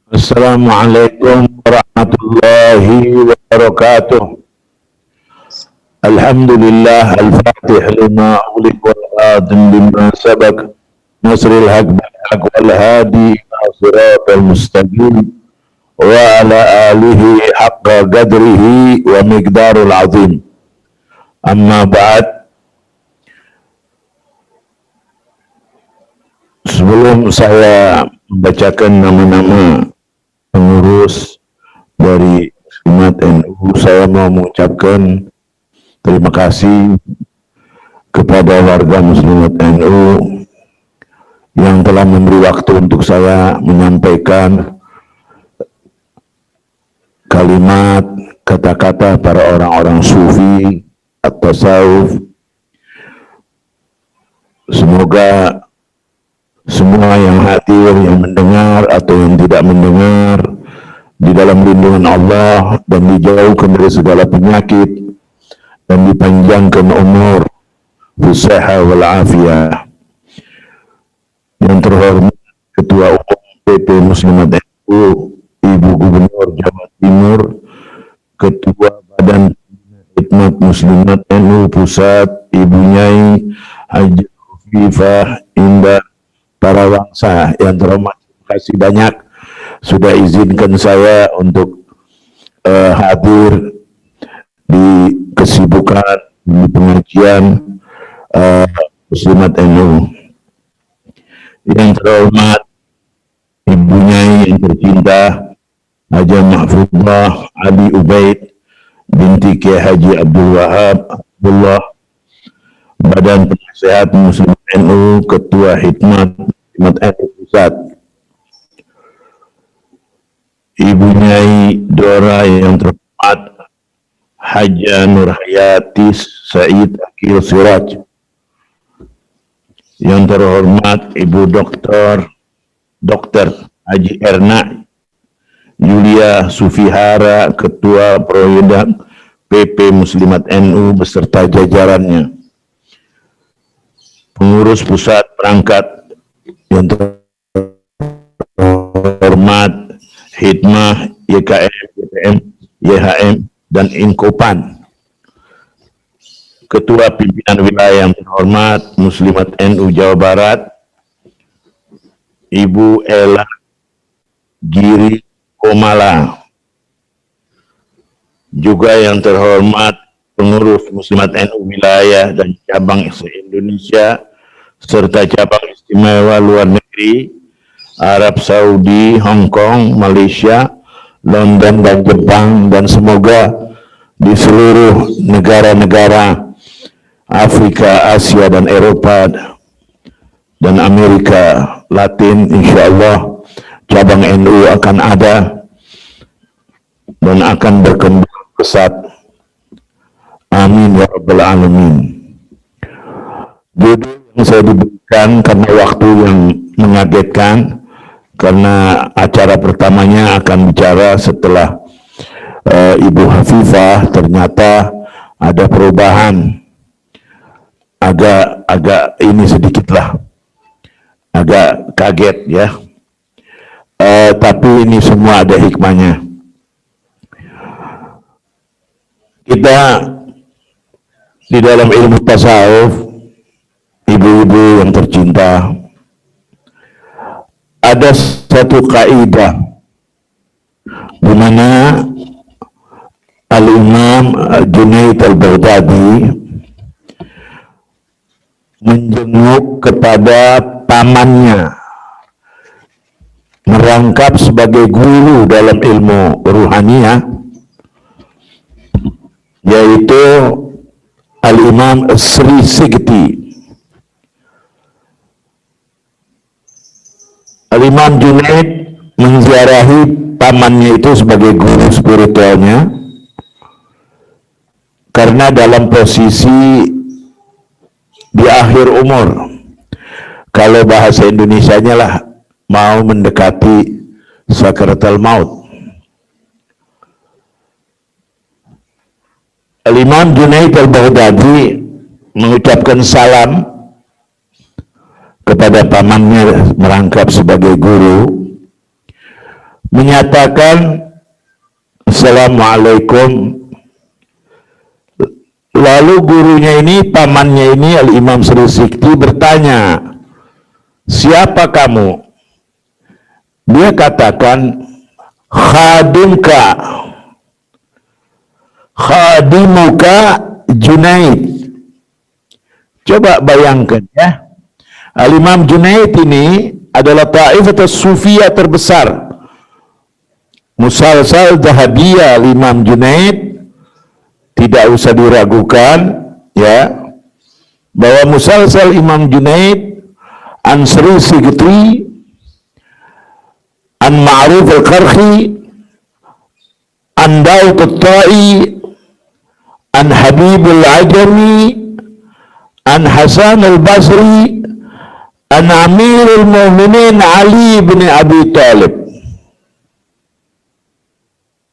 Assalamualaikum warahmatullahi wabarakatuh. Alhamdulillah al-fatih lima ulik wal adin lima sabak nasril haq bil haq wal hadi ila siratal mustaqim wa ala alihi haqqa qadrihi wa miqdarul azim. Amma ba'd, sebelum saya membacakan nama-nama pengurus dari Muslimat NU, saya mau mengucapkan terima kasih kepada warga Muslimat NU yang telah memberi waktu untuk saya menyampaikan kalimat, kata-kata para orang-orang sufi atau tasawuf. Semoga semua yang hadir, yang mendengar atau yang tidak mendengar, di dalam lindungan Allah dan dijauhkan dari segala penyakit dan dipanjangkan umur, fisahah wal afiyah. Yang terhormat Ketua Umum PP Muslimat NU, Ibu Gubernur Jawa Timur, Ketua Badan Khidmat Muslimat NU Pusat, Ibu Nyai Haji Khofifah Indah Parawangsa. Yang terhormat, terima kasih banyak sudah izinkan saya untuk hadir di kesibukan di pengajian Muslimat NU. Yang terhormat Ibu Nyai yang tercinta Haji Mahfudlah Ali Ubaid binti Kiai Haji Abdul Wahab Abdullah, Badan Penasehat Muslimat NU, Ketua Hikmat Muslimat NU Pusat, Ibu Nyai Dora yang terhormat Haja Nur Hayati Said Akil Siraj, yang terhormat Ibu Dokter Haji Erna Yulia Sufihara, Ketua Proyedak PP Muslimat NU beserta jajarannya, pengurus pusat perangkat yang terhormat Hikmah, YKM, YPM, YHM, dan Inkopan, Ketua Pimpinan Wilayah yang terhormat Muslimat NU Jawa Barat, Ibu Ella Giri Komala, juga yang terhormat pengurus Muslimat NU Wilayah dan Cabang se-Indonesia, serta cabang istimewa luar negeri, Arab Saudi, Hong Kong, Malaysia, London, dan Jepang, dan semoga di seluruh negara-negara Afrika, Asia, dan Eropa, dan Amerika Latin, insya Allah cabang NU akan ada dan akan berkembang pesat. Amin ya rabbal alamin. Judul yang saya diberikan karena waktu yang mengagetkan, karena acara pertamanya akan bicara setelah Ibu Hafifah, ternyata ada perubahan, agak ini sedikitlah, agak kaget ya. Tapi ini semua ada hikmahnya. Kita di dalam ilmu tasawuf, ibu-ibu yang tercinta, ada satu kaidah di mana Al-Imam Junaid Al-Baghdadi menjenguk kepada pamannya, merangkap sebagai guru dalam ilmu ruhaniyah, yaitu Al-Imam Sri Sigti. Al-Imam Junaid menziarahi pamannya itu sebagai guru spiritualnya, karena dalam posisi di akhir umur, kalau bahasa Indonesianya lah, mau mendekati sakaratul maut. Al-Imam Junaid Al-Baghdadi mengucapkan salam kepada pamannya merangkap sebagai guru, menyatakan Assalamualaikum. Lalu gurunya ini, pamannya ini, Al-Imam Sri Sikti bertanya, siapa kamu? Dia katakan, khadimuka Junaid. Coba bayangkan ya, Al-Imam Junaid ini adalah ta'ifatul sufiyah terbesar. Musalsal Zahabiyah Al-Imam Junaid, tidak usah diragukan ya, bahwa musalsal Imam Junaid an Sri Sikti, an Ma'ruf al-Qarhi, an Daud al-Ta'i, an Habib al-Ajami, an Hasan al-Basri, an Amir al-Mu'minin Ali bin Abi Talib.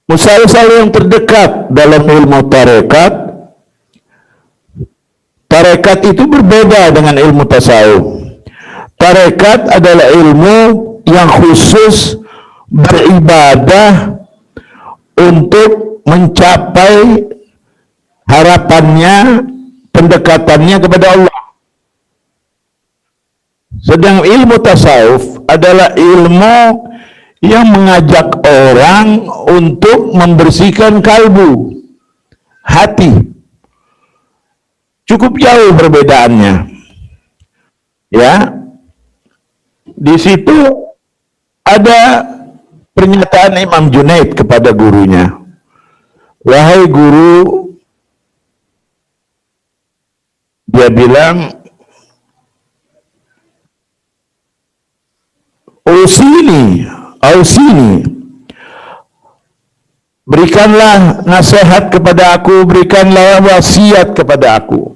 Musalsal yang terdekat dalam ilmu tarekat. Tarekat itu berbeda dengan ilmu tasawuf. Tarekat adalah ilmu yang khusus beribadah untuk mencapai harapannya, pendekatannya kepada Allah. Sedang ilmu tasawuf adalah ilmu yang mengajak orang untuk membersihkan kalbu, hati. Cukup jauh perbedaannya. Ya. Di situ ada pernyataan Imam Junaid kepada gurunya. Wahai guru, dia bilang, Ausini, berikanlah nasihat kepada aku, berikanlah wasiat kepada aku.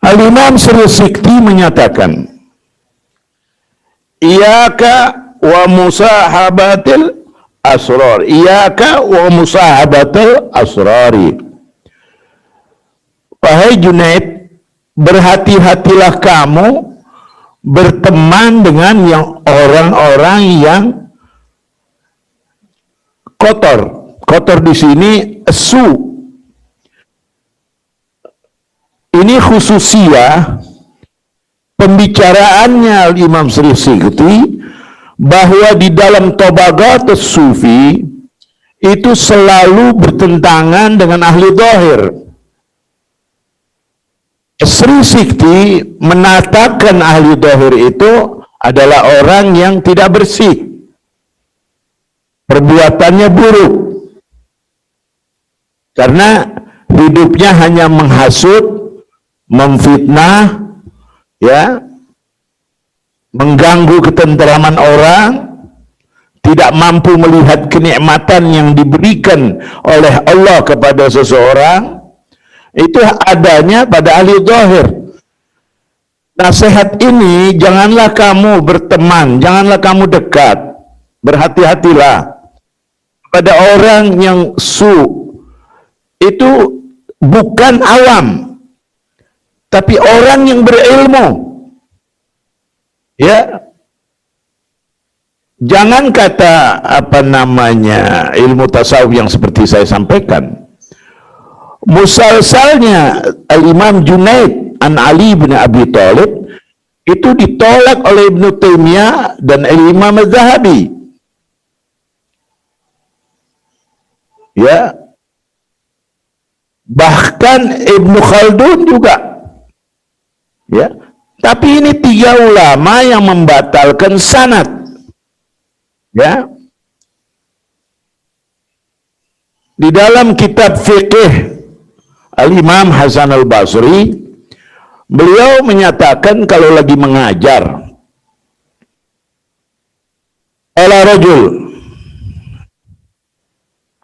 Al-Imam Sri Sikti menyatakan, Iyaka wa musahabatil asrar, Iyaka wa musahabatil asrari. Wahai Junaid, berhati-hatilah kamu berteman dengan orang-orang yang kotor. Kotor di sini su. Ini khususiyah pembicaraannya Imam Sri Sikti, bahwa di dalam Tabaqat Sufi itu selalu bertentangan dengan ahli zahir. Sri Sikti menatakan ahli zahir itu adalah orang yang tidak bersih, perbuatannya buruk, karena hidupnya hanya menghasut, memfitnah, ya, mengganggu ketentraman orang, tidak mampu melihat kenikmatan yang diberikan oleh Allah kepada seseorang. Itu adanya pada ahli zahir. Nasihat ini, janganlah kamu berteman, janganlah kamu dekat, berhati-hatilah pada orang yang su. Itu bukan awam, tapi orang yang berilmu. Ya, jangan kata ilmu tasawuf yang seperti saya sampaikan. Musalsalnya Al-Imam Junaid an Ali bin Abi Talib itu ditolak oleh Ibnu Taimiyah dan Al-Imam Az-Zahabi. Ya, bahkan Ibnu Khaldun juga. Ya, tapi ini tiga ulama yang membatalkan sanad. Ya, di dalam kitab fikih Al-Imam Hasan Al-Basri, beliau menyatakan kalau lagi mengajar, ala rajul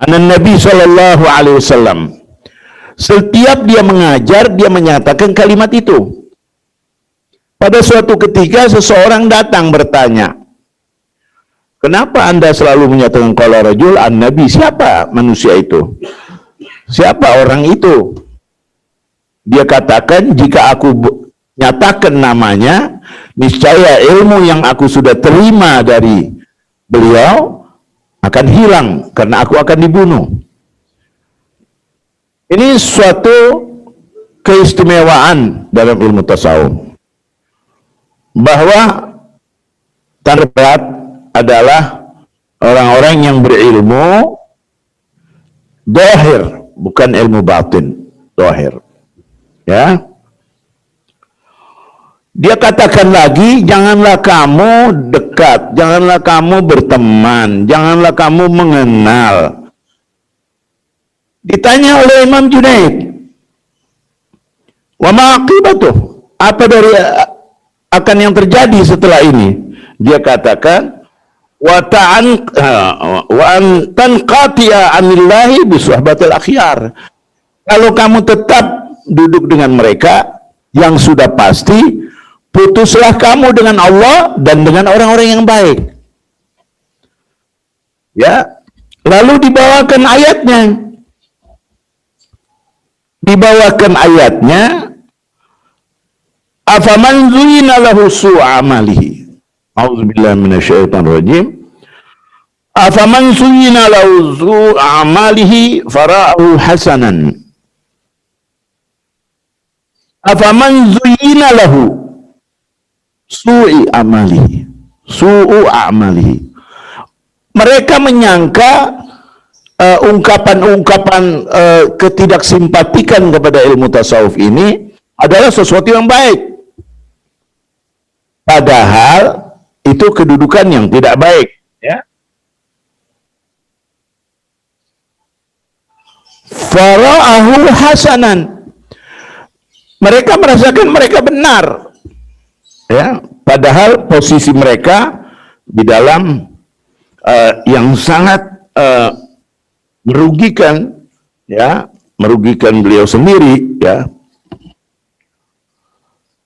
anan Nabi sallallahu alaihi wasallam, setiap dia mengajar dia menyatakan kalimat itu. Pada suatu ketika seseorang datang bertanya, kenapa Anda selalu menyatakan qala rajul an Nabi? Siapa manusia itu? Siapa orang itu? Dia katakan, jika aku nyatakan namanya, niscaya ilmu yang aku sudah terima dari beliau akan hilang karena aku akan dibunuh. Ini suatu keistimewaan dalam ilmu tasawuf, bahwa terberat adalah orang-orang yang berilmu zahir, bukan ilmu batin, zahir. Ya. Dia katakan lagi, janganlah kamu dekat, janganlah kamu berteman, janganlah kamu mengenal. Ditanya oleh Imam Junaid, wa ma'aqibatuh, apa dari akan yang terjadi setelah ini? Dia katakan, wa an tanqati'a anillahi bi suhbatil akhyar. Kalau kamu tetap duduk dengan mereka, yang sudah pasti putuslah kamu dengan Allah dan dengan orang-orang yang baik. Ya, lalu dibawakan ayatnya. Afaman zuyina lahu su'a amalihi. A'udzubillahi minasyaitonir rajim. Afaman zuyina lahu su'a amalihi fara'ahu hasanan. Afaman zuyina lahu su'i amalihi, su'u amalihi. Mereka menyangka ungkapan-ungkapan ketidaksimpatikan kepada ilmu tasawuf ini adalah sesuatu yang baik, padahal itu kedudukan yang tidak baik. Ya. Fara'ahu hasanan, mereka merasakan mereka benar. Ya, padahal posisi mereka di dalam yang sangat merugikan, ya, merugikan beliau sendiri, ya.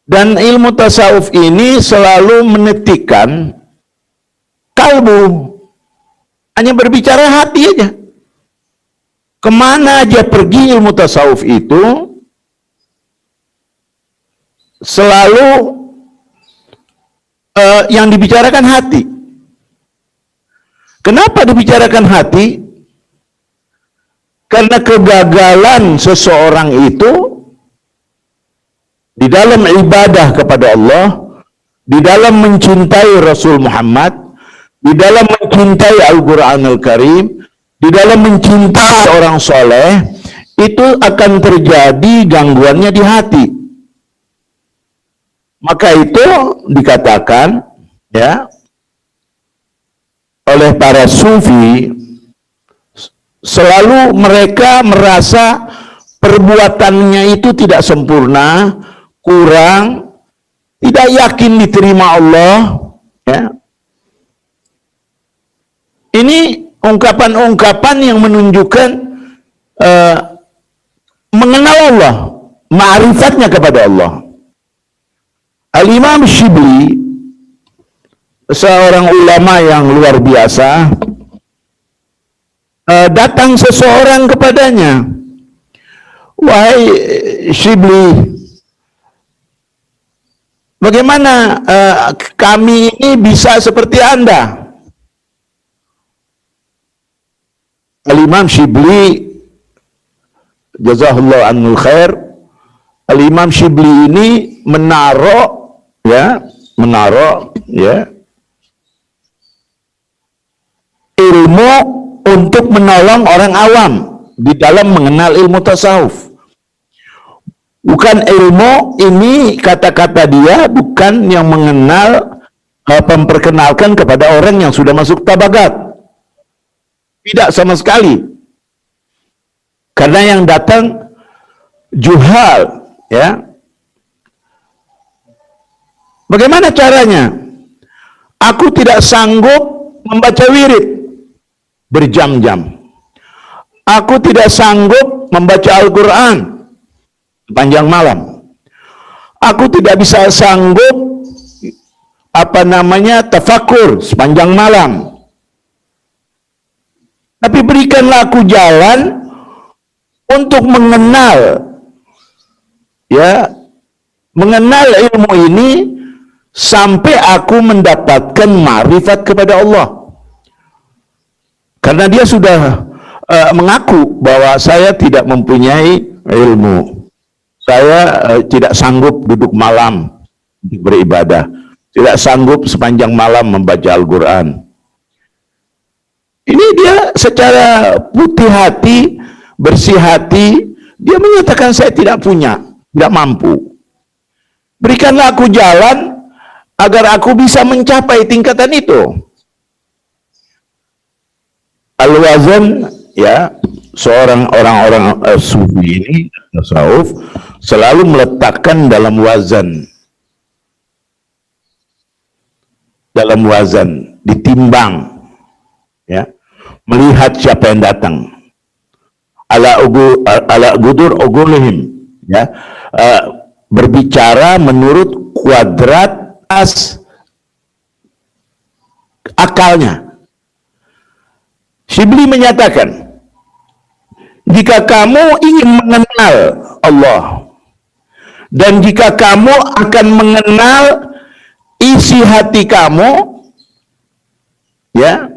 Dan ilmu tasawuf ini selalu menetikkan kalbu, hanya berbicara hati aja. Kemana aja pergi ilmu tasawuf itu selalu yang dibicarakan hati. Kenapa dibicarakan hati? Karena kegagalan seseorang itu di dalam ibadah kepada Allah, di dalam mencintai Rasul Muhammad, di dalam mencintai Al-Quran Al-Karim, di dalam mencintai orang soleh, itu akan terjadi gangguannya di hati. Maka itu dikatakan, ya, oleh para sufi, selalu mereka merasa perbuatannya itu tidak sempurna, kurang, tidak yakin diterima Allah. Ya. Ini ungkapan-ungkapan yang menunjukkan mengenal Allah, ma'rifatnya kepada Allah. Al-Imam Shibli, seorang ulama yang luar biasa, datang seseorang kepadanya, wahai Shibli, bagaimana kami ini bisa seperti Anda? Al-Imam Shibli, jazahullah anul khair, Al-Imam Shibli ini menaruh ilmu untuk menolong orang awam di dalam mengenal ilmu tasawuf. Bukan ilmu ini, kata-kata dia bukan yang mengenal, memperkenalkan kepada orang yang sudah masuk tabagat. Tidak sama sekali. Karena yang datang juhal, ya. Bagaimana caranya? Aku tidak sanggup membaca wirid berjam-jam. Aku tidak sanggup membaca Al-Quran sepanjang malam. Aku tidak bisa sanggup tafakur sepanjang malam. Tapi berikanlah aku jalan untuk mengenal, ya, mengenal ilmu ini sampai aku mendapatkan ma'rifat kepada Allah. Karena dia sudah mengaku bahwa saya tidak mempunyai ilmu. Saya tidak sanggup duduk malam beribadah. Tidak sanggup sepanjang malam membaca Al-Quran. Ini dia secara putih hati, bersih hati, dia menyatakan saya tidak punya, tidak mampu. Berikanlah aku jalan agar aku bisa mencapai tingkatan itu. Al-Wazan, ya, seorang orang-orang sufi ini, tasawuf, selalu meletakkan dalam wazan, ditimbang, ya, melihat siapa yang datang. Ala gudur ogulihim, ya, berbicara menurut kuadrat akalnya. Shibli menyatakan, jika kamu ingin mengenal Allah, dan jika kamu akan mengenal isi hati kamu, ya,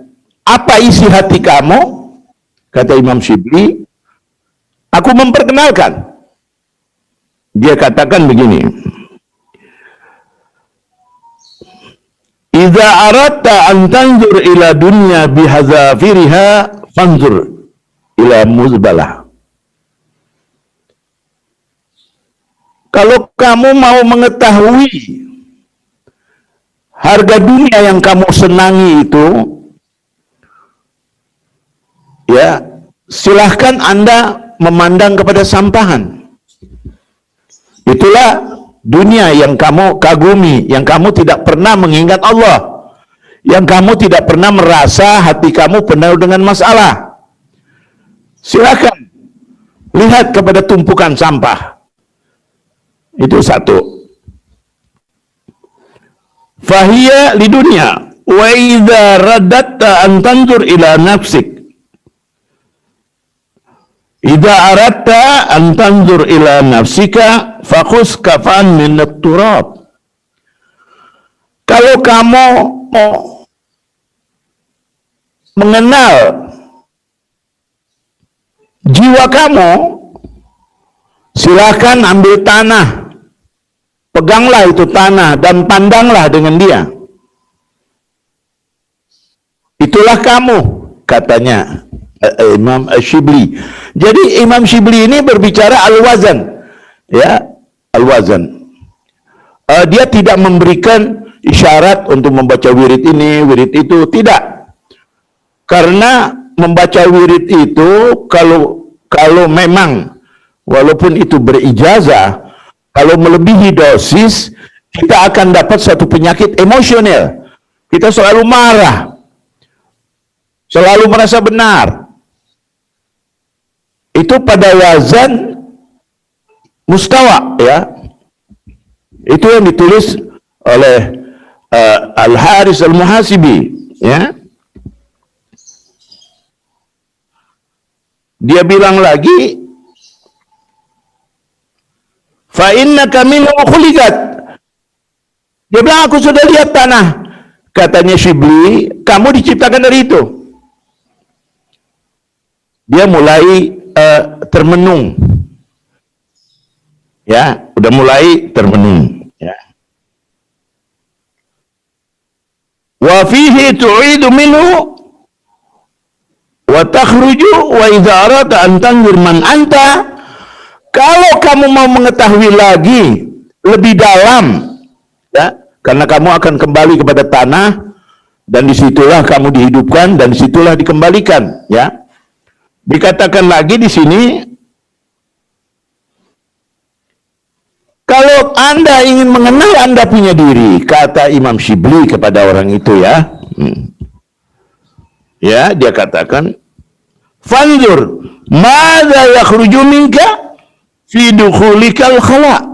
apa isi hati kamu, kata Imam Shibli, aku memperkenalkan. Dia katakan begini, idza aradta an tanzur ila dunya bihazafiriha fanzur ila muzbalah. Kalau kamu mau mengetahui harga dunia yang kamu senangi itu, ya, silahkan Anda memandang kepada sampahan. Itulah dunia yang kamu kagumi, yang kamu tidak pernah mengingat Allah, yang kamu tidak pernah merasa hati kamu penuh dengan masalah. Silakan lihat kepada tumpukan sampah. Itu satu. Fahiya li dunya wa idza radatta an tanzur ila nafsik. Idza aradta an tanzur ila nafsika fakhus kafan min at-turab. Kalau kamu mau mengenal jiwa kamu, silakan ambil tanah, peganglah itu tanah dan pandanglah dengan dia. Itulah kamu, katanya Imam Shibli. Jadi Imam Shibli ini berbicara al-wazan, ya, al-wazan. Dia tidak memberikan isyarat untuk membaca wirid ini, wirid itu, tidak. Karena membaca wirid itu kalau memang walaupun itu berijazah, kalau melebihi dosis, kita akan dapat satu penyakit emosional. Kita selalu marah, selalu merasa benar. Itu pada wazan mustawa, ya. Itu yang ditulis oleh Al-Haris Al-Muhasibi, ya. Dia bilang lagi, fa innaka minhu khuliqat. Dia bilang, aku sudah lihat tanah. Katanya Shibli, kamu diciptakan dari itu. Dia mulai termenung, ya, udah mulai termenung, ya. Wa fihi tu'idu minhu wa takhruju wa idza arata an tanzur man anta. Kalau kamu mau mengetahui lagi lebih dalam, ya, karena kamu akan kembali kepada tanah dan disitulah kamu dihidupkan dan disitulah dikembalikan, ya. Dikatakan lagi di sini, kalau Anda ingin mengenal Anda punya diri, kata Imam Shibli kepada orang itu, ya. Ya, dia katakan, fanzur madza yakhruju minka fi dukhulikal khala.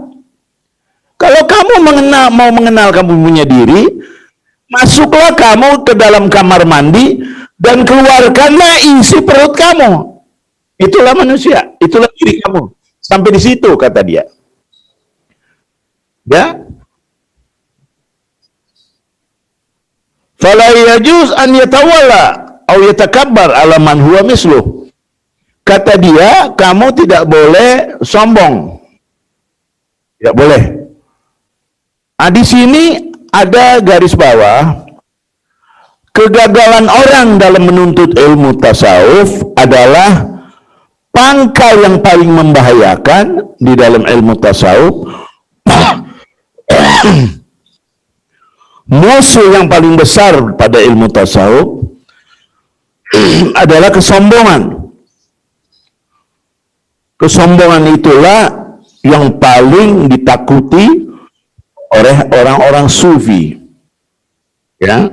Kalau kamu mau mengenal kamu punya diri, masuklah kamu ke dalam kamar mandi dan keluarkanlah isi perut kamu. Itulah manusia, itulah diri kamu. Sampai di situ, kata dia. Ya. Fala yajuz an yatawalla au yatakabbar ala man huwa misluh. Kata dia, kamu tidak boleh sombong. Tidak boleh. Nah, di sini ada garis bawah. Kegagalan orang dalam menuntut ilmu tasawuf adalah pangkal yang paling membahayakan di dalam ilmu tasawuf. Musuh yang paling besar pada ilmu tasawuf adalah kesombongan. Kesombongan itulah yang paling ditakuti oleh orang-orang sufi. Ya.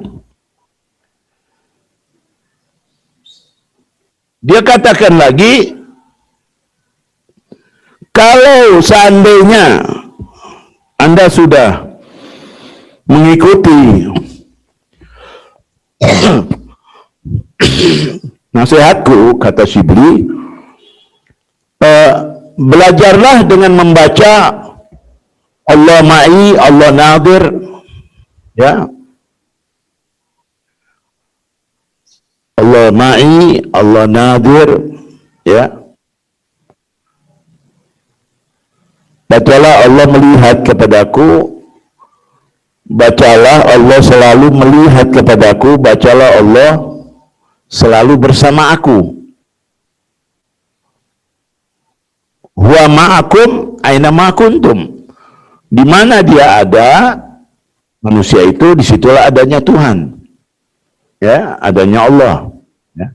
Dia katakan lagi, kalau seandainya Anda sudah mengikuti nasihatku, kata Syibli, belajarlah dengan membaca Allah ma'i, Allah nadir, ya. Allah ma'i, Allah nadir, ya. Bacalah Allah melihat kepadaku, bacalah Allah selalu melihat kepadaku, bacalah Allah selalu bersama aku. Huwa ma'akum aina ma kuntum. Di mana dia ada, manusia itu disitulah adanya Tuhan. Ya, adanya Allah. Ya.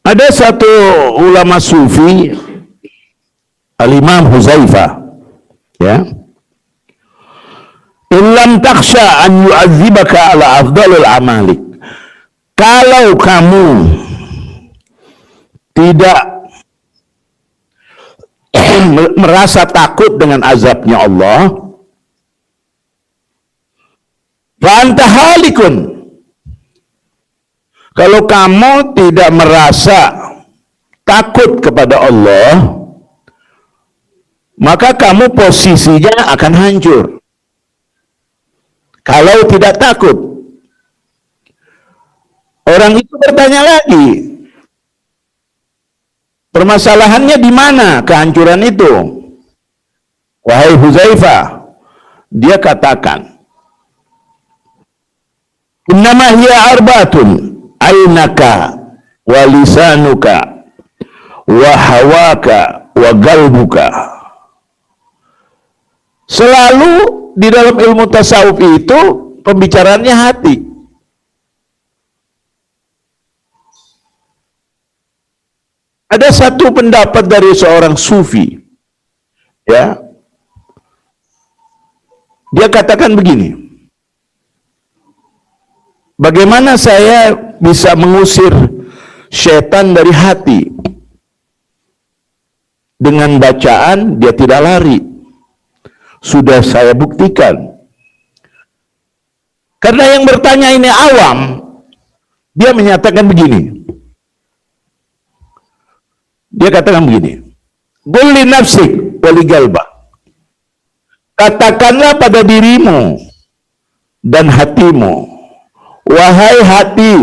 Ada satu ulama sufi, Al-Imam Huzaifah, ya. Illam takhsha an yu'adzibaka ala afdalil amalik. Kalau kamu tidak merasa takut dengan azabnya Allah, fa'anta halikun. Kalau kamu tidak merasa takut kepada Allah, maka kamu posisinya akan hancur. Kalau tidak takut, orang itu bertanya lagi, permasalahannya di mana kehancuran itu? Wahai Huzaifah, dia katakan, innama hiya arbatun, ainaka wa lisanuka wa hawaka wa galbuka. Selalu di dalam ilmu tasawuf itu pembicaraannya hati. Ada satu pendapat dari seorang sufi, ya, dia katakan begini, bagaimana saya bisa mengusir setan dari hati? Dengan bacaan dia tidak lari. Sudah saya buktikan. Karena yang bertanya ini awam, dia menyatakan begini. Dia katakan begini, qul li nafsik wa li qalbak. Katakanlah pada dirimu dan hatimu, wahai hati,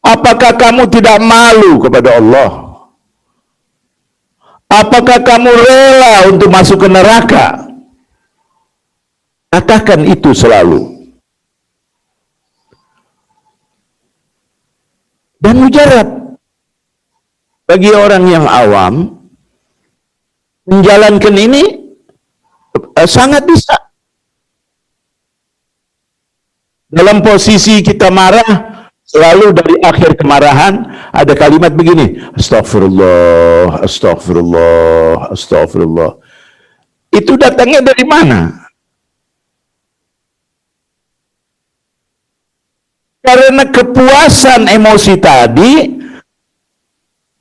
apakah kamu tidak malu kepada Allah? Apakah kamu rela untuk masuk ke neraka? Katakan itu selalu. Dan mujarab bagi orang yang awam menjalankan ini sangat bisa. Dalam posisi kita marah, selalu dari akhir kemarahan ada kalimat begini, astagfirullah, astagfirullah, astagfirullah. Itu datangnya dari mana? Karena kepuasan emosi tadi,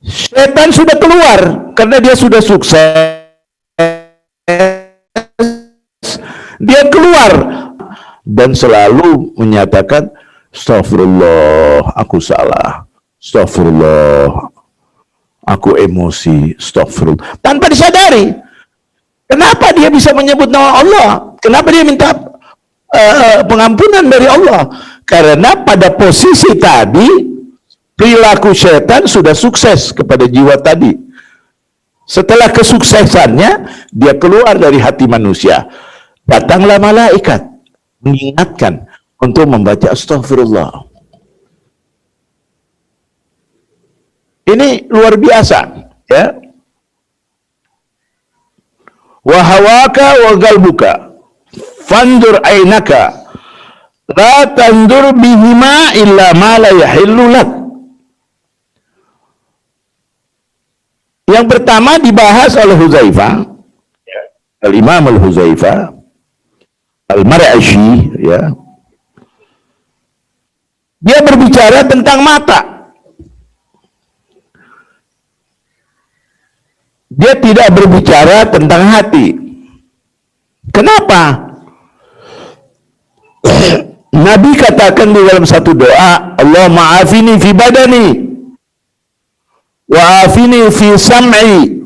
setan sudah keluar karena dia sudah sukses. Dia keluar dan selalu menyatakan, astagfirullah, aku salah, astagfirullah, aku emosi, astagfirullah, tanpa disadari. Kenapa dia bisa menyebut nama Allah? Kenapa dia minta pengampunan dari Allah? Karena pada posisi tadi perilaku setan sudah sukses kepada jiwa tadi. Setelah kesuksesannya, dia keluar dari hati manusia. Datanglah malaikat mengingatkan untuk membaca astaghfirullah. Ini luar biasa, ya. Wa hawaka wa qalbuka fandur ainaka la tandur bihima illa ma la yahillu lak. Yang pertama dibahas oleh Huzaifah, Al-Imam Al-Huzaifah Al-Mar'ashi, ya. Dia berbicara tentang mata. Dia tidak berbicara tentang hati. Kenapa? Nabi katakan di dalam satu doa, Allah ma'afini fi badani, wa afini fi sam'i,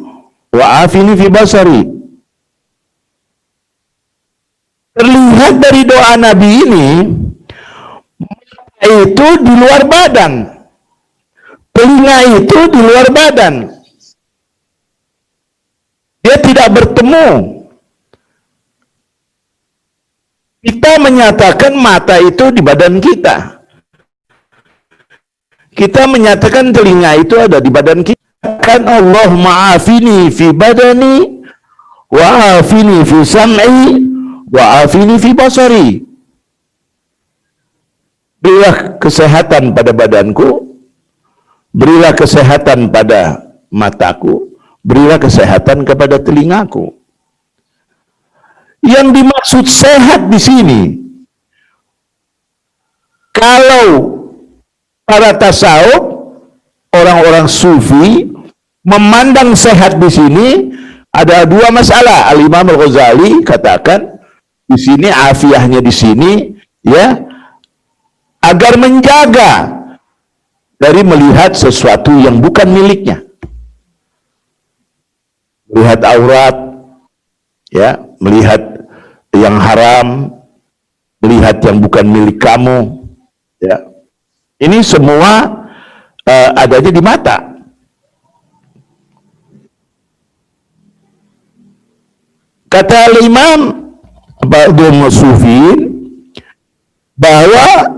wa afini fi basari. Terlihat dari doa Nabi ini, itu di luar badan, telinga itu di luar badan. Dia tidak bertemu. Kita menyatakan mata itu di badan kita. Kita menyatakan telinga itu ada di badan kita. Kan Allah ma'afini fi badani, wa afini fi sam'i, wa afini fi basari. Berilah kesehatan pada badanku, berilah kesehatan pada mataku, berilah kesehatan kepada telingaku. Yang dimaksud sehat di sini, kalau para tasawuf, orang-orang sufi memandang sehat di sini ada dua masalah. Al-Imam Al-Ghazali katakan di sini afiahnya di sini, ya, agar menjaga dari melihat sesuatu yang bukan miliknya. Melihat aurat, ya, melihat yang haram, melihat yang bukan milik kamu, ya. Ini semua adanya di mata. Kata Imam Ba'dul Musufin bahwa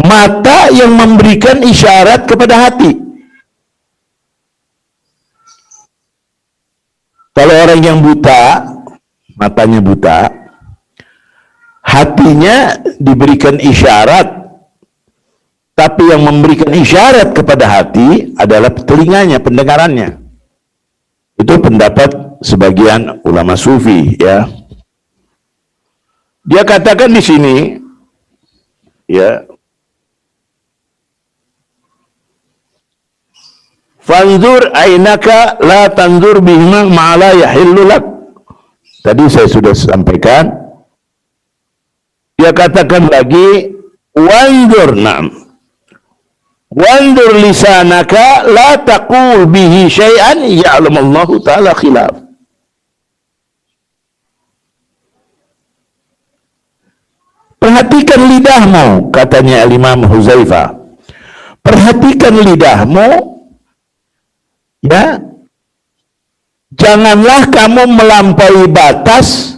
mata yang memberikan isyarat kepada hati. Kalau orang yang buta, matanya buta, hatinya diberikan isyarat, tapi yang memberikan isyarat kepada hati adalah telinganya, pendengarannya. Itu pendapat sebagian ulama sufi, ya. Dia katakan di sini, ya, fanzur ainaka la tanzur bihima ma'ala yahillu lak. Tadi saya sudah sampaikan. Dia katakan lagi, wanzur, na'am, wanzur lisanaka la taqul bihi syai'an ya'lamallahu ta'ala khilaf. Perhatikan lidahmu, katanya Imam Huzaifah. Perhatikan lidahmu, ya. Janganlah kamu melampaui batas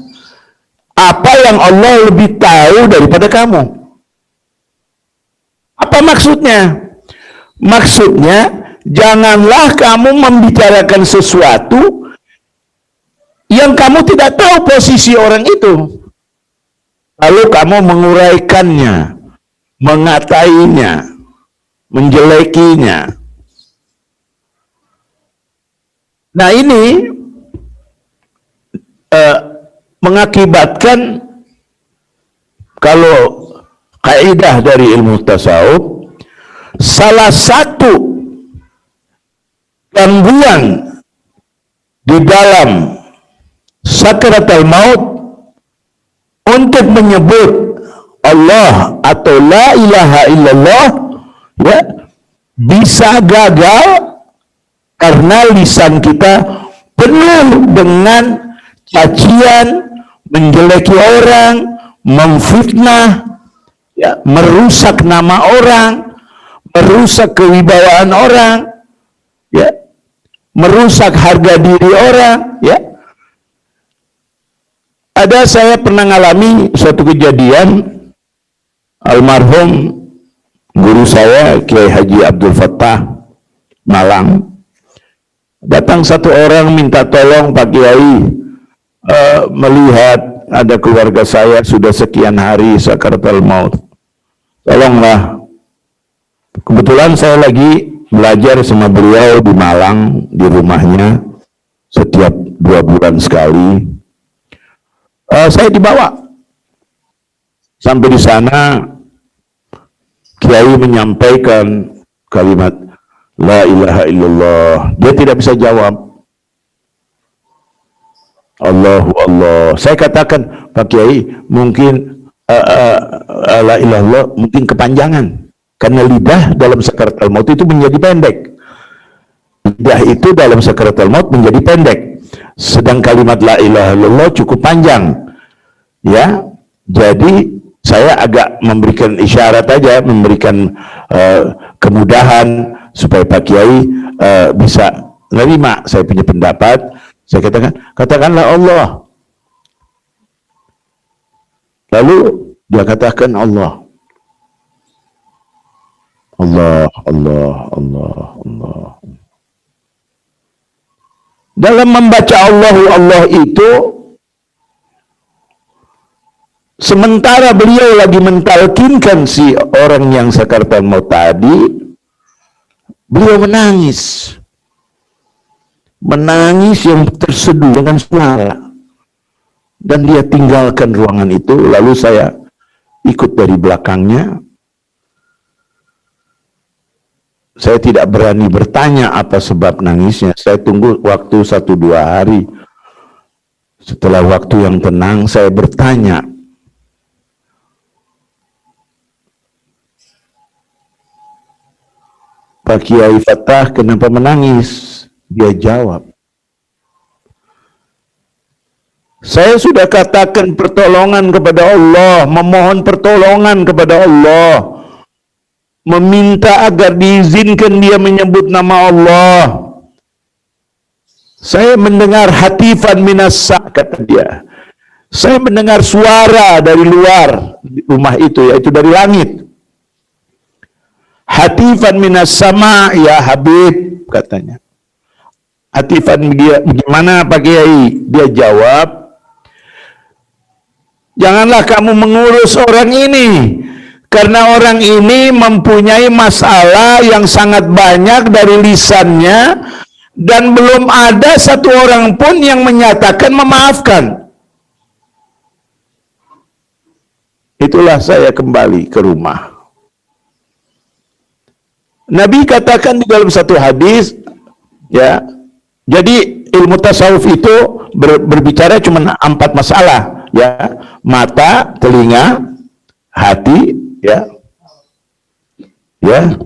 apa yang Allah lebih tahu daripada kamu. Apa maksudnya? Maksudnya, janganlah kamu membicarakan sesuatu yang kamu tidak tahu posisi orang itu, lalu kamu menguraikannya, mengatainya, menjelekinya. Nah, ini mengakibatkan, kalau kaidah dari ilmu tasawuf, salah satu gangguan di dalam sakaratul maut untuk menyebut Allah atau la ilaha illallah, ya, bisa gagal karena lisan kita penuh dengan cacian, menjeleki orang, memfitnah, ya, merusak nama orang, merusak kewibawaan orang, ya, merusak harga diri orang, ya. Ada, saya pernah ngalami suatu kejadian, almarhum guru saya Kiai Haji Abdul Fattah Malang, datang satu orang minta tolong Pak Kiai, melihat ada keluarga saya sudah sekian hari sakaratul maut, tolonglah. Kebetulan saya lagi belajar sama beliau di Malang, di rumahnya setiap 2 bulan sekali. Saya dibawa sampai di sana, Kiai menyampaikan kalimat La ilaha illallah. Dia tidak bisa jawab. Allahu Allah. Saya katakan, Pak Kiai, mungkin La ilaha illallah mungkin kepanjangan, karena lidah dalam sakaratul maut itu menjadi pendek. Lidah itu dalam sakaratul maut menjadi pendek, sedang kalimat La ilaha illallah cukup panjang. Ya, jadi saya agak memberikan isyarat aja, memberikan kemudahan supaya Pak Kiai bisa menerima saya punya pendapat. Saya katakan, katakanlah Allah. Lalu dia katakan Allah. Allah, Allah, Allah, Allah. Dalam membaca Allahu Allah itu, sementara beliau lagi mentalkinkan si orang yang sakaratul maut tadi, beliau menangis. Menangis yang terseduh dengan suara. Dan dia tinggalkan ruangan itu, lalu saya ikut dari belakangnya. Saya tidak berani bertanya apa sebab nangisnya. Saya tunggu waktu 1-2 hari. Setelah waktu yang tenang, saya bertanya, Pak Kiai Fattah, kenapa menangis? Dia jawab, saya sudah katakan pertolongan kepada Allah, memohon pertolongan kepada Allah, meminta agar diizinkan dia menyebut nama Allah. Saya mendengar hatifan minassa, kata dia. Saya mendengar suara dari luar rumah itu, yaitu dari langit. Hatifan minas sama, ya Habib, katanya. Hatifan dia, gimana Pak Kiai? Dia jawab, janganlah kamu mengurus orang ini, karena orang ini mempunyai masalah yang sangat banyak dari lisannya, dan belum ada satu orang pun yang menyatakan memaafkan. Itulah saya kembali ke rumah. Nabi katakan di dalam satu hadis, ya, jadi ilmu tasawuf itu berbicara cuma 4 masalah, ya, mata, telinga, hati, ya, ya,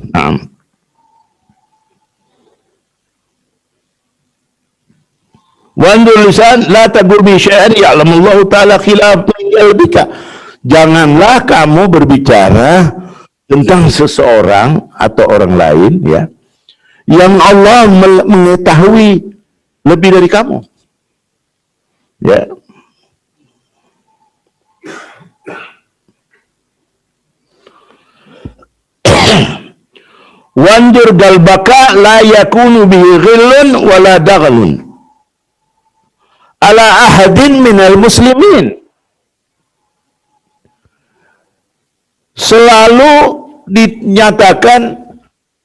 Wandur lisan la tagur bi syai'an ya'lamullahu ta'ala khilaf qalbika. Janganlah kamu berbicara tentang seseorang atau orang lain, ya, yang Allah mengetahui lebih dari kamu, ya. Wandur galbaka la yakunu bihi ghillun wala daghlun ala ahadin minal muslimin. Selalu dinyatakan,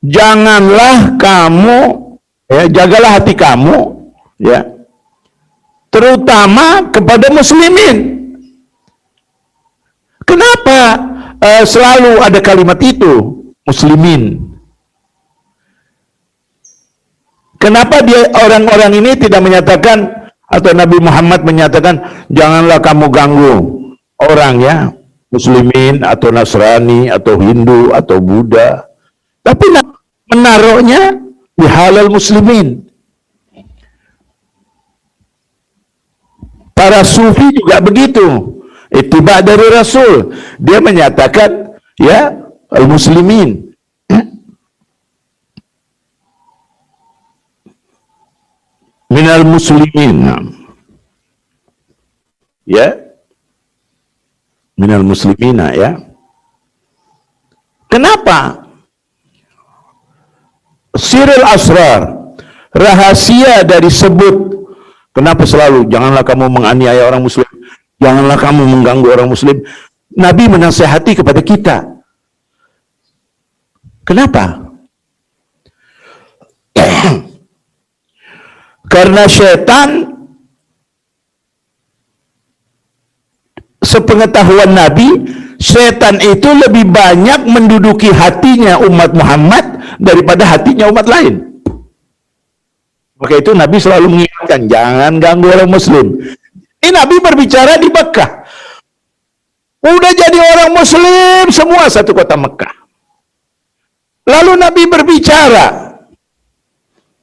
janganlah kamu, ya, jagalah hati kamu, ya, terutama kepada muslimin. Kenapa selalu ada kalimat itu, muslimin? Kenapa dia, orang-orang ini tidak menyatakan, atau Nabi Muhammad menyatakan, janganlah kamu ganggu orang, ya, muslimin atau Nasrani atau Hindu atau Buddha, tapi menaruhnya di halal muslimin. Para sufi juga begitu. Ittiba dari Rasul. Dia menyatakan, ya, al-muslimin. Minal muslimin. Ya. Minal muslimina, ya. Kenapa? Sirul asrar, rahasia dari sebut. Kenapa selalu janganlah kamu menganiaya orang muslim, janganlah kamu mengganggu orang muslim. Nabi menasihati kepada kita. Kenapa? Karena syaitan, sepengetahuan Nabi, setan itu lebih banyak menduduki hatinya umat Muhammad daripada hatinya umat lain. Maka itu Nabi selalu mengingatkan, jangan ganggu orang muslim. Ini Nabi berbicara di Mekah. Udah jadi orang muslim semua satu kota Mekah. Lalu Nabi berbicara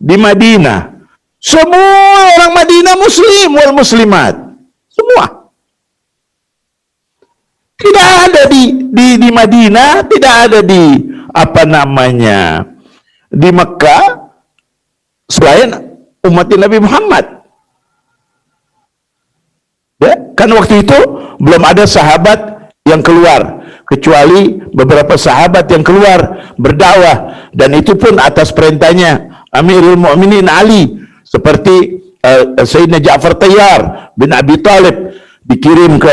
di Madinah. Semua orang Madinah muslim wal muslimat. Semua. Tidak ada di Madinah, tidak ada di apa namanya di Mekah selain umat Nabi Muhammad. Ya, kan waktu itu belum ada sahabat yang keluar, kecuali beberapa sahabat yang keluar berdakwah, dan itu pun atas perintahnya Amirul Mukminin Ali, seperti Sayyidina Ja'far Tayyar bin Abi Talib dikirim ke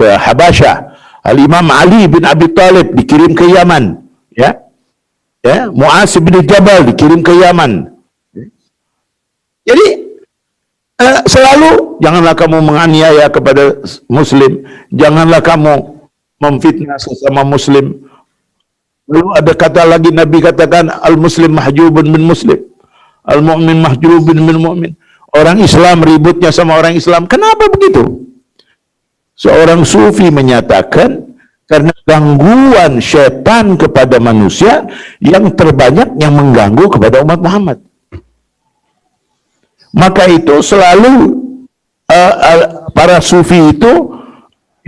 Habasyah. Al-Imam Ali bin Abi Talib dikirim ke Yaman, ya. Ya, Mu'az bin Jabal dikirim ke Yaman. Jadi selalu janganlah kamu menganiaya kepada muslim, janganlah kamu memfitnah sesama muslim. Lalu ada kata lagi, Nabi katakan, al-muslim mahjubun min muslim, al-mu'min mahjubun min mu'min. Orang Islam ributnya sama orang Islam. Kenapa begitu? Seorang sufi menyatakan, karena gangguan syaitan kepada manusia yang terbanyak yang mengganggu kepada umat Muhammad. Maka itu selalu para sufi itu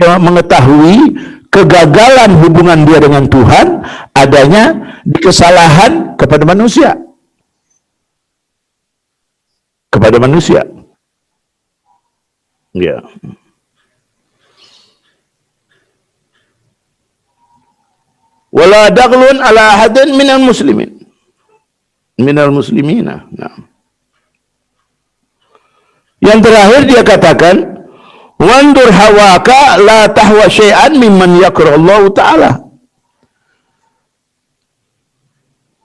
mengetahui kegagalan hubungan dia dengan Tuhan adanya di kesalahan kepada manusia. Kepada manusia. Ya. Wala daghlun ala ahadin minal muslimin. Minal muslimina. Nah. Yang terakhir dia katakan, wandur hawaka la tahwa syai'an mimman yakrahullah ta'ala.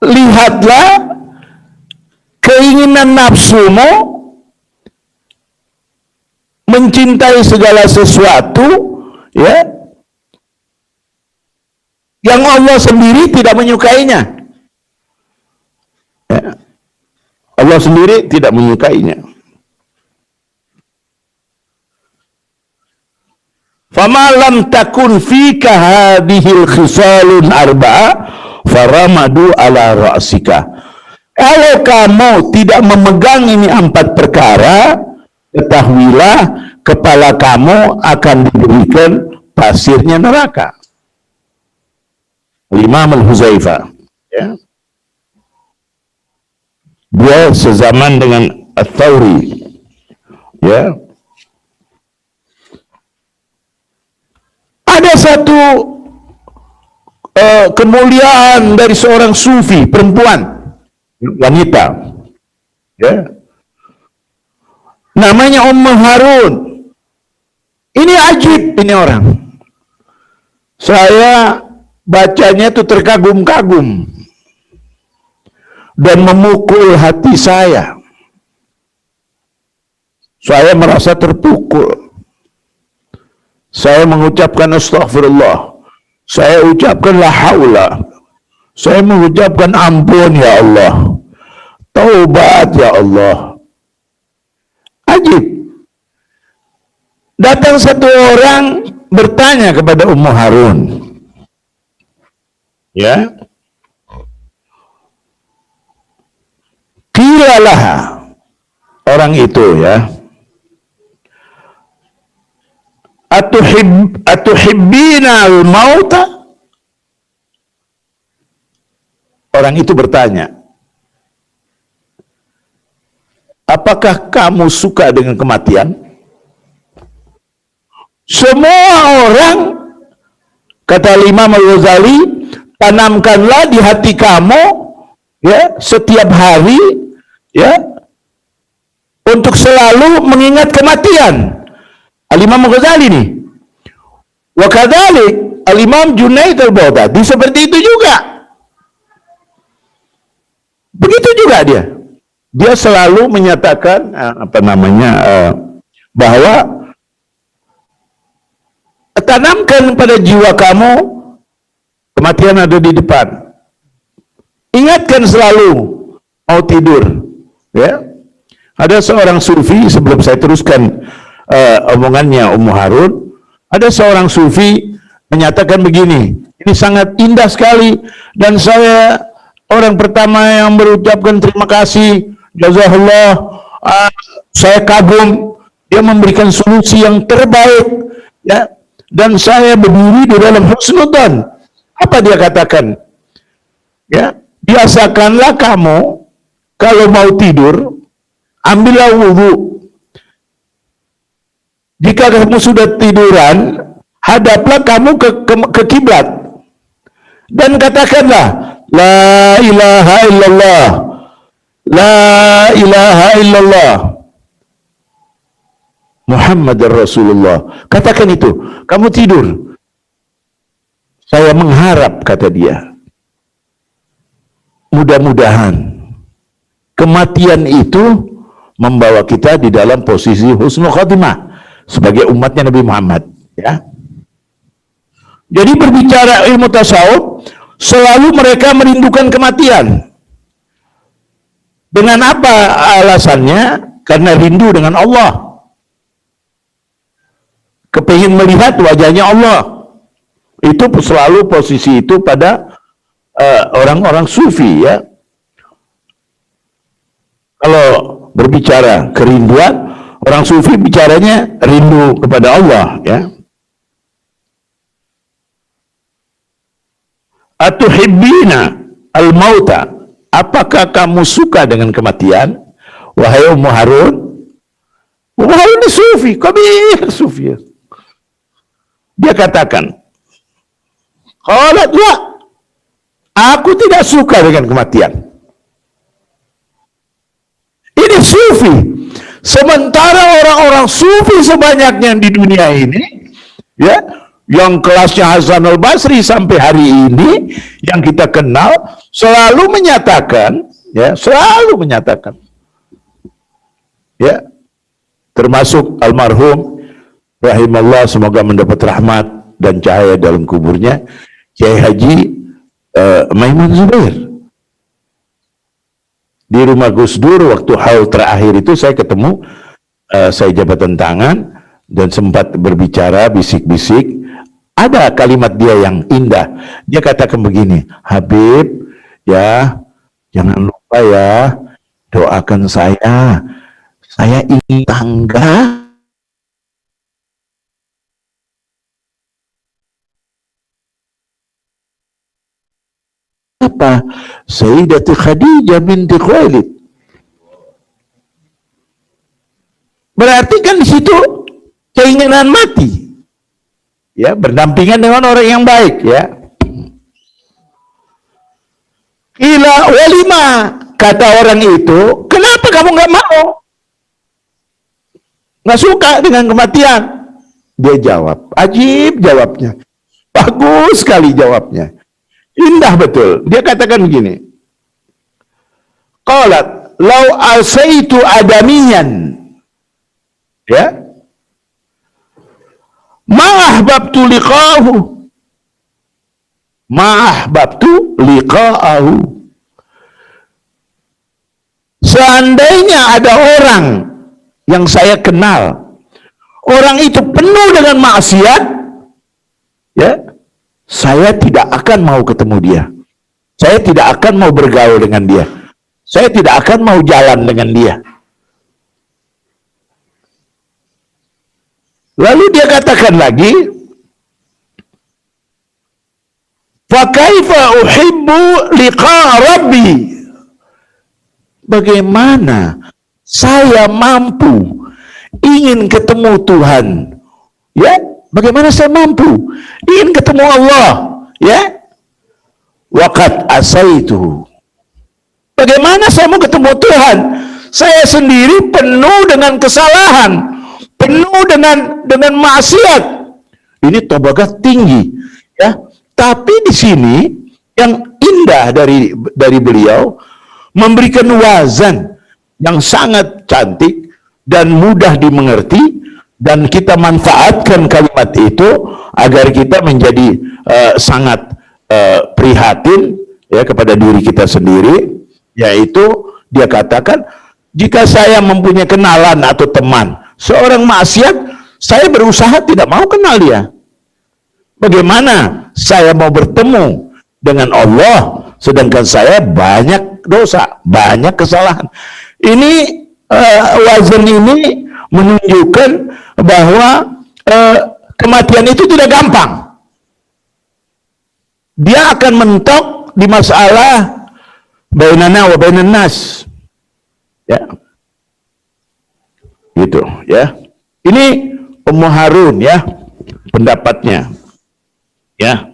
Lihatlah keinginan nafsumu mencintai segala sesuatu, ya, yang Allah sendiri tidak menyukainya. Ya. Allah sendiri tidak menyukainya. Fama lam takun fika hadhil khisalun arba'a faramadu ala ra'sika. Kalau kamu tidak memegang ini 4 perkara, ketahuilah kepala kamu akan diberikan pasirnya neraka. Imam Al-Huzaifah, ya. Dia sezaman dengan Ats-Tsauri, ya. Ada satu kemuliaan dari seorang sufi perempuan, wanita, ya. Namanya Ummu Harun. Ini ajib, ini orang. Saya bacanya itu terkagum-kagum dan memukul hati saya. Saya merasa terpukul. Saya mengucapkan astaghfirullah. Saya ucapkan la haula. Saya mengucapkan ampun ya Allah. Taubat ya Allah. Ajib. Datang satu orang bertanya kepada Ummu Harun. Ya. Kilalah orang itu, ya. atuhibbina al-mauta? Orang itu bertanya, apakah kamu suka dengan kematian? Semua orang, kata Imam Al-Ghazali, tanamkanlah di hati kamu, ya, setiap hari, ya, untuk selalu mengingat kematian. Al-Imam Al-Ghazali nih. Wa kadzalik Al-Imam Junaid Al-Baghdadi seperti itu juga. Begitu juga dia. Dia selalu menyatakan bahwa tanamkan pada jiwa kamu kematian ada di depan. Ingatkan selalu mau tidur, ya. Ada seorang sufi, sebelum saya teruskan omongannya Ummu Harun, ada seorang sufi menyatakan begini, ini sangat indah sekali, dan saya orang pertama yang berucapkan terima kasih, jazakallah, saya kagum, dia memberikan solusi yang terbaik, ya, dan saya berdiri di dalam husnudzon. Apa dia katakan? Ya, biasakanlah kamu kalau mau tidur, ambillah wudhu. Jika kamu sudah tiduran, hadaplah kamu ke kiblat dan katakanlah la ilaha illallah, la ilaha illallah, Muhammadar Rasulullah. Katakan itu, kamu tidur. Saya mengharap, kata dia, mudah-mudahan kematian itu membawa kita di dalam posisi husnul khatimah sebagai umatnya Nabi Muhammad, ya. Jadi berbicara ilmu tasawuf, selalu mereka merindukan kematian. Dengan apa alasannya? Karena rindu dengan Allah, kepingin melihat wajahnya Allah. Itu selalu posisi itu pada orang-orang sufi, ya. Kalau berbicara kerinduan, orang sufi bicaranya rindu kepada Allah, ya. Atuhibbina al-mauta, apakah kamu suka dengan kematian, wahai Ummu Harun? Ummu Harun ini sufi, kabir sufi. Dia katakan, qalat la, aku tidak suka dengan kematian. Ini sufi. Sementara orang-orang sufi sebanyaknya di dunia ini, ya, yang kelasnya Hasan al-Basri sampai hari ini yang kita kenal, selalu menyatakan, ya, selalu menyatakan, ya, termasuk almarhum rahimallah, semoga mendapat rahmat dan cahaya dalam kuburnya, Kiai Haji Maimun Zubair. Di rumah Gus Dur waktu haul terakhir itu saya ketemu, saya jabatan tangan dan sempat berbicara bisik-bisik. Ada kalimat dia yang indah. Dia katakan begini, Habib, ya, jangan lupa ya, doakan saya ingin tangga apa? Sayyidati Khadijah binti Khuwailid. Berarti kan di situ keinginan mati, ya, berdampingan dengan orang yang baik, ya. Ila walima, kata orang itu, kenapa kamu nggak mau, nggak suka dengan kematian? Dia jawab, ajib jawabnya, bagus sekali jawabnya, indah betul. Dia katakan begini, qalat lau asaitu adamiyan, ya, ma'ahbabtu liqa'ahu, ma'ahbabtu liqa'ahu. Seandainya ada orang yang saya kenal, orang itu penuh dengan maksiat, ya, saya tidak akan mau ketemu dia, saya tidak akan mau bergaul dengan dia, saya tidak akan mau jalan dengan dia. Lalu dia katakan lagi, fa kaifa uhibbu liqa rabbi. Bagaimana saya mampu ingin ketemu Tuhan? Ya, bagaimana saya mampu ingin ketemu Allah? Ya, waqad asaitu. Bagaimana saya mau ketemu Tuhan? Saya sendiri penuh dengan kesalahan, penuh dengan maksiat. Ini tobagat tinggi, ya. Tapi di sini yang indah dari beliau memberikan wazan yang sangat cantik dan mudah dimengerti, dan kita manfaatkan kalimat itu agar kita menjadi sangat prihatin ya kepada diri kita sendiri, yaitu dia katakan, jika saya mempunyai kenalan atau teman seorang maksiat, saya berusaha tidak mau kenal dia. Bagaimana saya mau bertemu dengan Allah sedangkan saya banyak dosa, banyak kesalahan? Ini wazan ini menunjukkan bahwa kematian itu tidak gampang. Dia akan mentok di masalah bainana wa bainan nas. Ya. Gitu, ya. Ini Ummu Harun ya pendapatnya. Ya.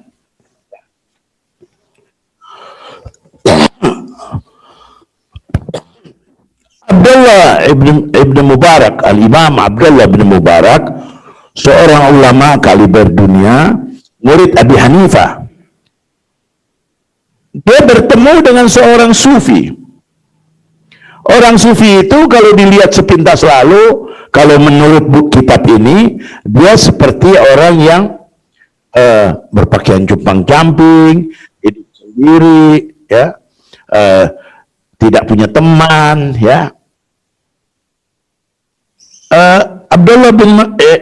Abdullah ibn Mubarak, Al-Imam Abdullah ibn Mubarak, seorang ulama kaliber dunia, murid Abi Hanifah. Dia bertemu dengan seorang sufi. Orang sufi itu kalau dilihat sepintas lalu, kalau menurut buku kitab ini, dia seperti orang yang berpakaian compang-camping, hidup sendiri, ya, tidak punya teman, ya. Abdullah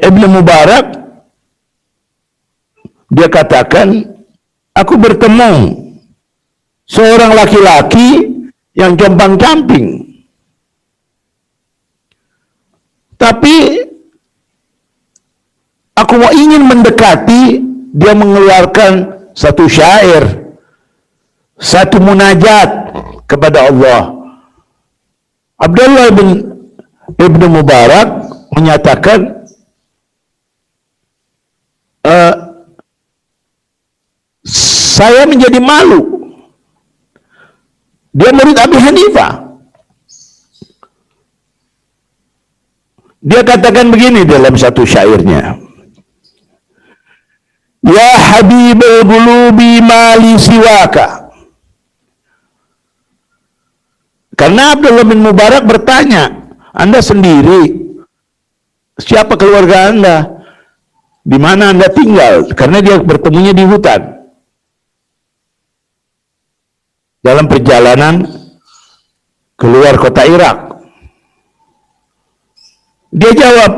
ibn Mubarak dia katakan, aku bertemu seorang laki-laki yang compang-camping, tapi aku mau ingin mendekati, dia mengeluarkan satu syair, satu munajat kepada Allah. Abdullah ibn Mubarak menyatakan, saya menjadi malu. Dia murid Abi Hanifah. Dia katakan begini dalam satu syairnya, ya habibul qulubi mali siwaka. Karena Abdullah bin Mubarak bertanya, Anda sendiri, siapa keluarga Anda? Di mana Anda tinggal? Karena dia bertemunya di hutan. Dalam perjalanan keluar kota Irak. Dia jawab,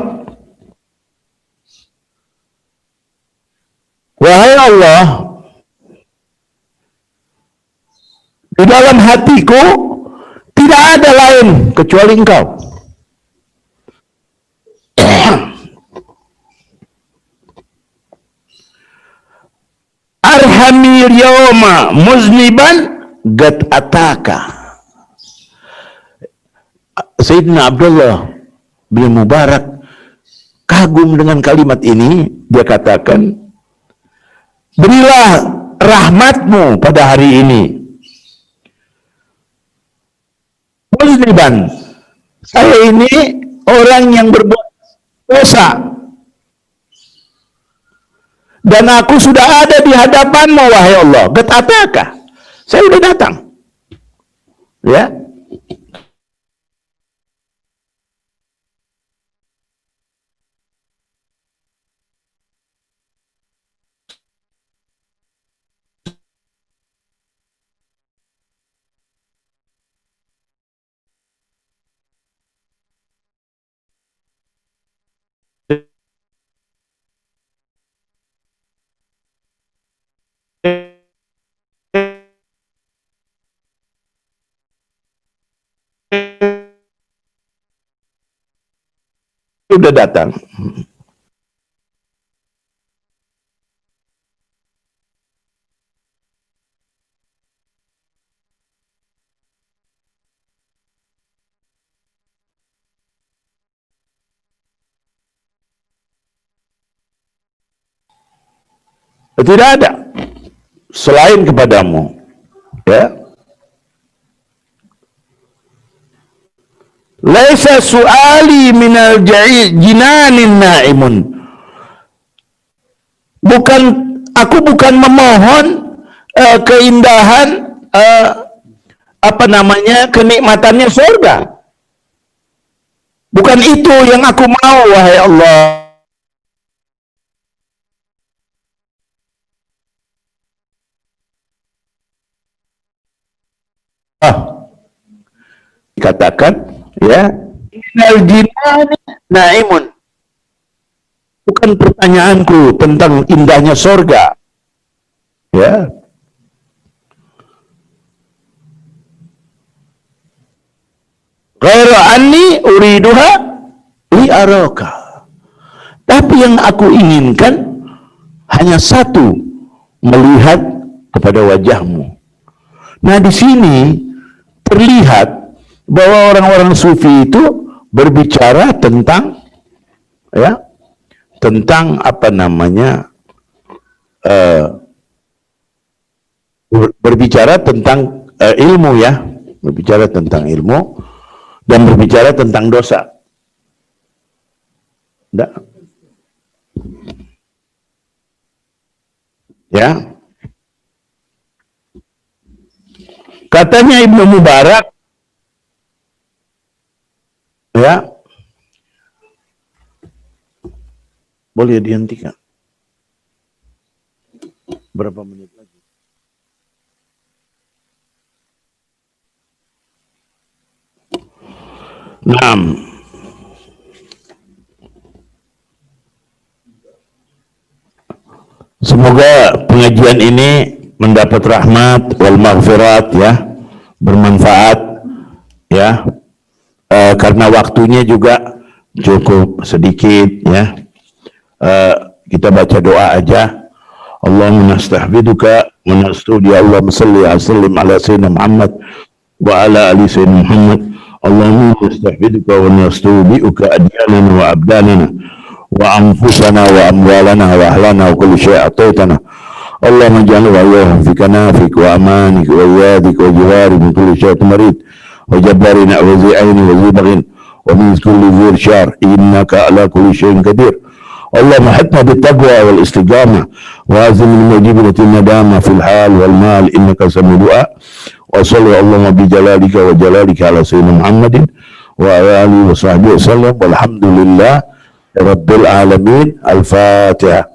wahai Allah, di dalam hatiku tidak ada lain kecuali Engkau. Arhamil yawma muzniban gad ataka. Sayyidina Abdullah bin Mubarak kagum dengan kalimat ini. Dia katakan, berilah rahmatmu pada hari ini. Muzniban, saya ini orang yang berbuat dosa, dan aku sudah ada di hadapanmu wahai Allah. Gad ataka, saya sudah datang, ya. Sudah datang. Tidak ada selain kepadamu. Ya. Laisa su'ali minal jinanin na'imun. Aku bukan memohon keindahan kenikmatannya surga. Bukan itu yang aku mau, wahai Allah. Dikatakan, ya, minal jinani na'imun. Bukan pertanyaanku tentang indahnya surga. Ya. Ghairu anni uriduha li araka. Tapi yang aku inginkan hanya satu, melihat kepada wajahmu. Nah, di sini terlihat bahwa orang-orang sufi itu berbicara tentang, ya, tentang berbicara tentang ilmu, ya, berbicara tentang ilmu dan berbicara tentang dosa. Ya, katanya Ibnu Mubarak, ya, boleh dihentikan. Berapa menit lagi? Semoga pengajian ini mendapat rahmat wal maghfirat, ya, bermanfaat, ya, karena waktunya juga cukup sedikit, ya. Kita baca doa aja. Allahumma nastahfiduka wa nastudi, Allahumma salli wa sallim ala sayyidina Muhammad wa ala ali sayyidina Muhammad. Allahumma nastahfiduka wa nastudiuka adyanana wa abdanana wa anfusana wa amwalana wa ahlana wa kulli syai' ataitana. Allahumma ja'al wa ayyuhum fi kanafik wa amanik wa iyadik wa jiwari min kulli syai'in marid wa jabbarina wa zi'aini wa zibaghin wa min kulli zir syar innaka ala kulli syai'in qadir. Allahumma hatna bittaqwa wal istiqamah wa azim al-mujibati nadama fil hal wal mal innaka sami'u du'a. Wa salli Allahumma bi jalalika wa jalalika ala sayyidina Muhammadin wa alihi wa sahbihi wasallam walhamdulillah rabbil alamin. Al-Fatihah.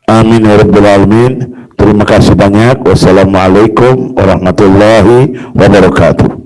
Amin ya rabbil alamin. Terima kasih banyak. Wassalamualaikum warahmatullahi wabarakatuh.